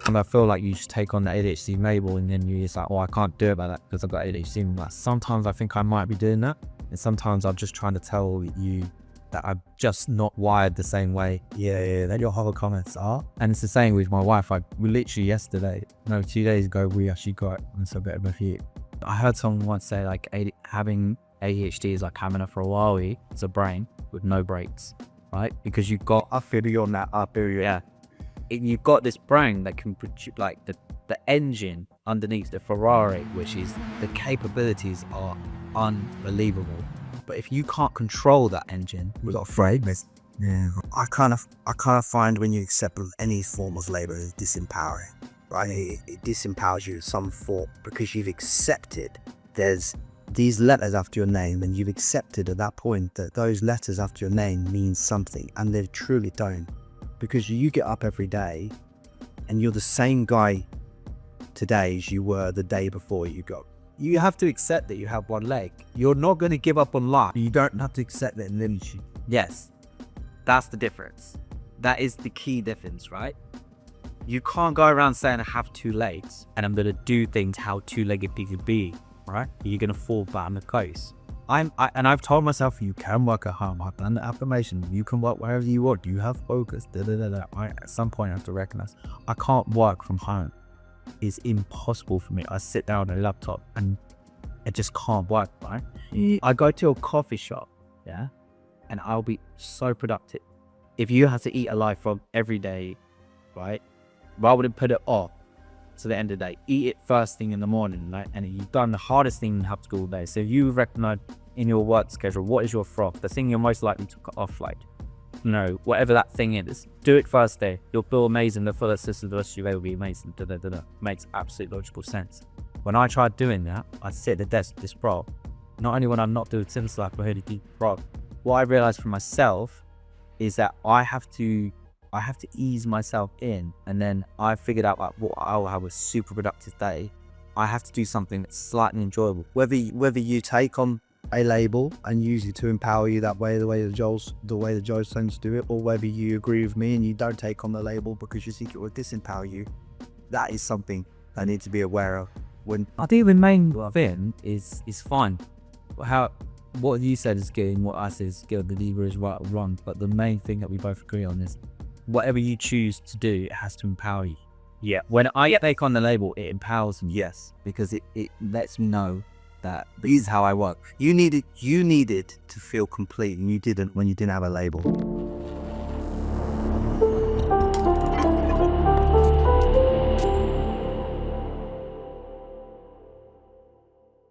And I feel like you just take on the ADHD label and then you're just like, oh, I can't do it about that because I've got ADHD. And like, sometimes I think I might be doing that. And sometimes I'm just trying to tell you that I'm just not wired the same way. Yeah, that your whole comments are. And it's the same with my wife. We literally 2 days ago, we actually got into a bit of a feud. I heard someone once say like having ADHD is like having a Ferrari. It's a brain with no brakes, right? Because you've got, I feel you on that. yeah. You've got this brain that can produce like the engine underneath the Ferrari, which is the capabilities are unbelievable. But if you can't control that engine, We got afraid, but yeah. I kind of find when you accept any form of labor is disempowering, right? It disempowers you in some form because you've accepted there's these letters after your name, and you've accepted at that point that those letters after your name mean something, and they truly don't. Because you get up every day and you're the same guy today as you were the day before you got. you have to accept that you have one leg. You're not going to give up on life. You don't have to accept that it limits you. Yes, that's the difference. That is the key difference, right? You can't go around saying I have 2 legs and I'm going to do things how 2-legged people be, right? You're going to fall flat on the coast. I've told myself you can work at home. I've done the affirmation. You can work wherever you want. You have focus. At some point I have to recognize I can't work from home. It's impossible for me. I sit down on a laptop and it just can't work, right? I go to a coffee shop, yeah, and I'll be so productive. If you have to eat a life from every day, right, rather than put it off to the end of the day, eat it first thing in the morning, right? And you've done the hardest thing you have to do all day. So you recognize in your work schedule, what is your froth? The thing you're most likely to cut off, like, you know, whatever that thing is, do it first day. You'll feel amazing. The full assist of the rest of your day will be amazing. Makes absolute logical sense. When I tried doing that, I sit at the desk with this bro. Not only when I'm not doing sim slap or hoodie deep bro, what I realized for myself is that I have to ease myself in, and then I figured out like I'll have a super productive day. I have to do something that's slightly enjoyable. Whether you take on a label and use it to empower you that way, the way the Joel's tends to do it, or whether you agree with me and you don't take on the label because you think it will disempower you, that is something I need to be aware of. When I think the main thing is fine. What you said is good and what I said is good. The lever is right or wrong, but the main thing that we both agree on is whatever you choose to do, it has to empower you. Yeah. When I take on the label, it empowers me. Yes. Because it lets me know that this is how I work. You needed to feel complete, and you didn't when you didn't have a label.